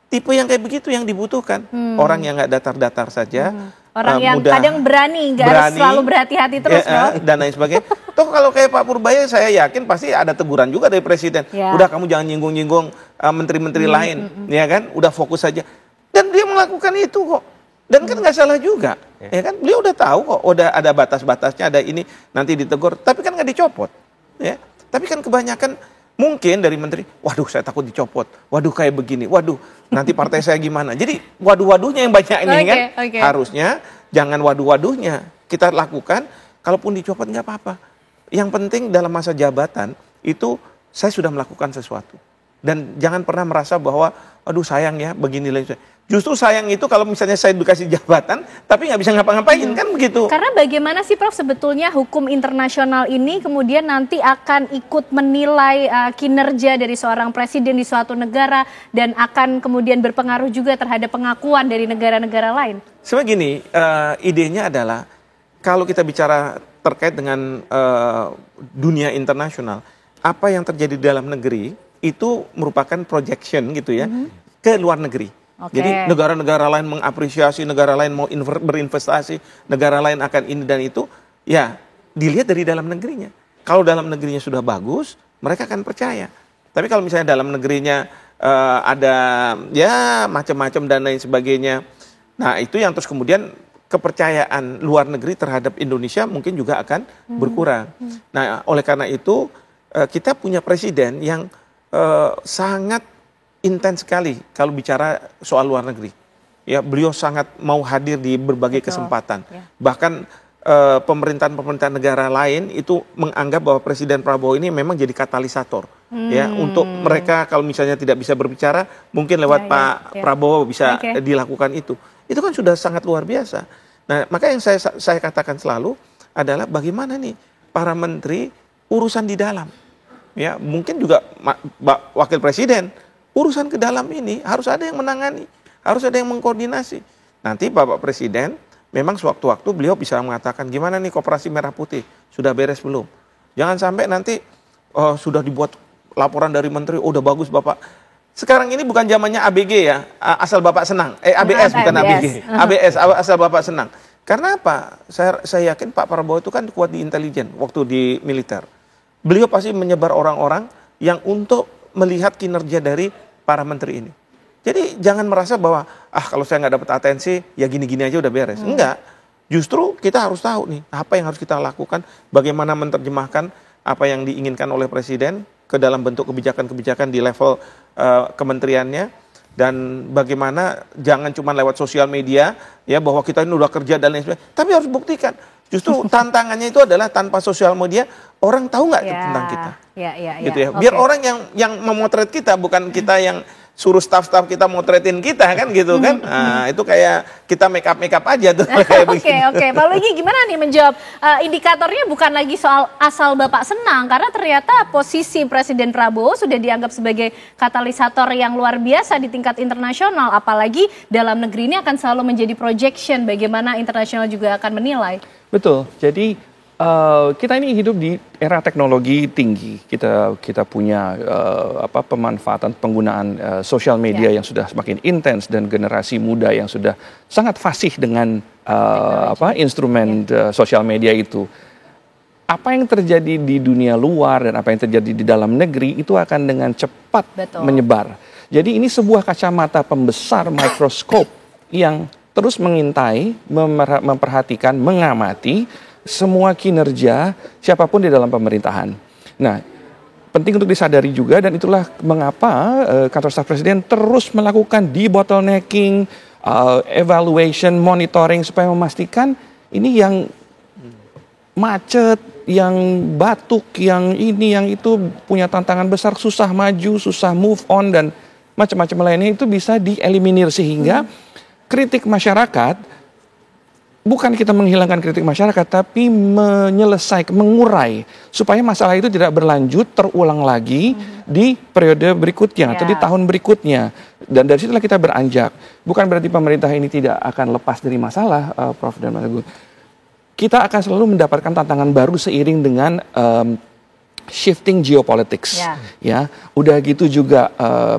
tipe yang kayak begitu yang dibutuhkan. Orang yang nggak datar-datar saja. Orang yang kadang berani, nggak harus selalu berhati-hati terus, dan lain sebagainya. Toh kalau kayak Pak Purbaya, saya yakin pasti ada teguran juga dari Presiden. Udah kamu jangan nyinggung-nyinggung menteri-menteri lain, ya kan? Udah fokus saja. Dan dia melakukan itu kok. Dan kan nggak salah juga, ya kan? Beliau udah tahu kok, udah ada batas-batasnya, ada ini nanti ditegur. Tapi kan nggak dicopot, ya. Tapi kan kebanyakan mungkin dari menteri, waduh saya takut dicopot, waduh kayak begini, waduh nanti partai saya gimana. Jadi waduh-waduhnya yang banyak ini kan. Harusnya jangan waduh-waduhnya kita lakukan, kalaupun dicopot nggak apa-apa. Yang penting dalam masa jabatan itu saya sudah melakukan sesuatu. Dan jangan pernah merasa bahwa, aduh sayang ya begini lagi. Justru sayang itu kalau misalnya saya dikasih jabatan, tapi nggak bisa ngapa-ngapain, kan begitu. Karena bagaimana sih Prof sebetulnya hukum internasional ini kemudian nanti akan ikut menilai kinerja dari seorang presiden di suatu negara dan akan kemudian berpengaruh juga terhadap pengakuan dari negara-negara lain? Sebenarnya gini, idenya adalah kalau kita bicara terkait dengan dunia internasional, apa yang terjadi di dalam negeri itu merupakan projection gitu ya, ke luar negeri. Jadi negara-negara lain mengapresiasi, negara lain mau berinvestasi, negara lain akan ini dan itu, ya dilihat dari dalam negerinya. Kalau dalam negerinya sudah bagus, mereka akan percaya. Tapi kalau misalnya dalam negerinya ada ya macam-macam dan lain sebagainya, nah itu yang terus kemudian kepercayaan luar negeri terhadap Indonesia mungkin juga akan berkurang. Nah oleh karena itu kita punya presiden yang sangat intens sekali kalau bicara soal luar negeri. Ya, beliau sangat mau hadir di berbagai kesempatan. Bahkan pemerintahan negara lain itu menganggap bahwa Presiden Prabowo ini memang jadi katalisator ya untuk mereka kalau misalnya tidak bisa berbicara mungkin lewat Pak Prabowo bisa dilakukan itu kan sudah sangat luar biasa. Nah maka yang saya katakan selalu adalah bagaimana nih para menteri urusan di dalam ya mungkin juga wakil presiden urusan ke dalam ini harus ada yang menangani, harus ada yang mengkoordinasi. Nanti Bapak Presiden memang sewaktu-waktu beliau bisa mengatakan gimana nih Koperasi Merah Putih, sudah beres belum? Jangan sampai nanti sudah dibuat laporan dari menteri, udah bagus Bapak. Sekarang ini bukan zamannya ABG ya, asal Bapak senang. ABS bukan ABG, ABS asal Bapak senang. Karena apa? Saya yakin Pak Prabowo itu kan kuat di intelijen waktu di militer. Beliau pasti menyebar orang-orang yang untuk melihat kinerja dari para menteri ini. Jadi jangan merasa bahwa kalau saya nggak dapat atensi ya gini-gini aja udah beres. Enggak. Justru kita harus tahu nih apa yang harus kita lakukan, bagaimana menerjemahkan apa yang diinginkan oleh presiden ke dalam bentuk kebijakan-kebijakan di level kementeriannya dan bagaimana jangan cuma lewat sosial media ya bahwa kita ini udah kerja dan lain sebagainya. Tapi harus buktikan. Justru tantangannya itu adalah tanpa sosial media orang tahu nggak tentang kita. Gitu ya. Biar orang yang memotret kita bukan kita yang suruh staf-staf kita motretin kita kan gitu kan. Nah, itu kayak kita make up aja tuh kayak begini. Oke. Pak Luigi gimana nih menjawab indikatornya bukan lagi soal asal Bapak senang karena ternyata posisi Presiden Prabowo sudah dianggap sebagai katalisator yang luar biasa di tingkat internasional apalagi dalam negeri ini akan selalu menjadi projection bagaimana internasional juga akan menilai. Betul. Jadi kita ini hidup di era teknologi tinggi. Kita punya pemanfaatan penggunaan sosial media yang sudah semakin intens dan generasi muda yang sudah sangat fasih dengan instrumen sosial media itu. Apa yang terjadi di dunia luar dan apa yang terjadi di dalam negeri itu akan dengan cepat menyebar. Jadi ini sebuah kacamata pembesar mikroskop yang terus mengintai, memperhatikan, mengamati semua kinerja siapapun di dalam pemerintahan. Nah, penting untuk disadari juga dan itulah mengapa kantor staf presiden terus melakukan debottlenecking, evaluation, monitoring supaya memastikan ini yang macet, yang batuk, yang ini, yang itu punya tantangan besar, susah maju, susah move on dan macam-macam lainnya itu bisa dieliminir sehingga kritik masyarakat bukan kita menghilangkan kritik masyarakat, tapi menyelesaikan, mengurai supaya masalah itu tidak berlanjut terulang lagi di periode berikutnya atau di tahun berikutnya. Dan dari situlah kita beranjak. Bukan berarti pemerintah ini tidak akan lepas dari masalah, Prof. dan Mas Agung. Kita akan selalu mendapatkan tantangan baru seiring dengan shifting geopolitics, ya. Udah gitu juga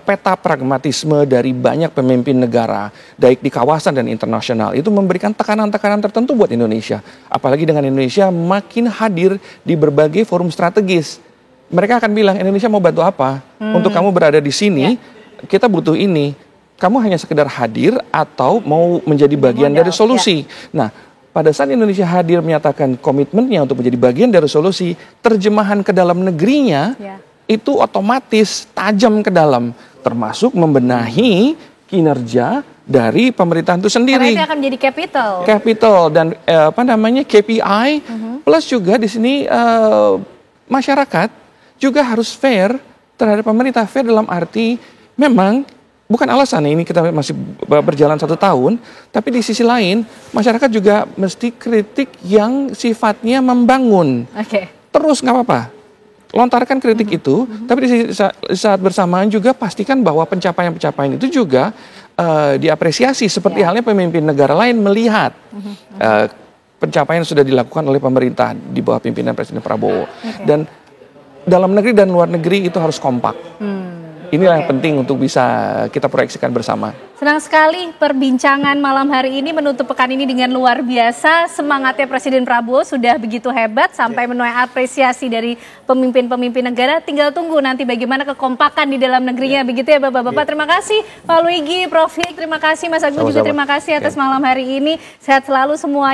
peta pragmatisme dari banyak pemimpin negara, baik di kawasan dan internasional, itu memberikan tekanan-tekanan tertentu buat Indonesia. Apalagi dengan Indonesia makin hadir di berbagai forum strategis. Mereka akan bilang, Indonesia mau bantu apa? Untuk kamu berada di sini, kita butuh ini. Kamu hanya sekedar hadir atau mau menjadi bagian dari solusi. Nah, pada saat Indonesia hadir menyatakan komitmennya untuk menjadi bagian dari solusi, terjemahan ke dalam negerinya itu otomatis tajam ke dalam, termasuk membenahi kinerja dari pemerintahan itu sendiri. Karena itu akan menjadi capital dan KPI, plus juga di sini masyarakat juga harus fair terhadap pemerintah. Fair dalam arti memang bukan alasan ini kita masih berjalan 1 tahun, tapi di sisi lain masyarakat juga mesti kritik yang sifatnya membangun. Terus nggak apa-apa, lontarkan kritik itu, tapi di saat bersamaan juga pastikan bahwa pencapaian-pencapaian itu juga diapresiasi seperti halnya pemimpin negara lain melihat pencapaian yang sudah dilakukan oleh pemerintah di bawah pimpinan Presiden Prabowo. Dan dalam negeri dan luar negeri itu harus kompak. Inilah yang penting untuk bisa kita proyeksikan bersama. Senang sekali perbincangan malam hari ini menutup pekan ini dengan luar biasa. Semangatnya Presiden Prabowo sudah begitu hebat sampai menuai apresiasi dari pemimpin-pemimpin negara. Tinggal tunggu nanti bagaimana kekompakan di dalam negerinya. Begitu ya Bapak-Bapak. Terima kasih Pak Luigi, Prof. Hik, terima kasih Mas Agung juga terima kasih atas malam hari ini. Sehat selalu semua.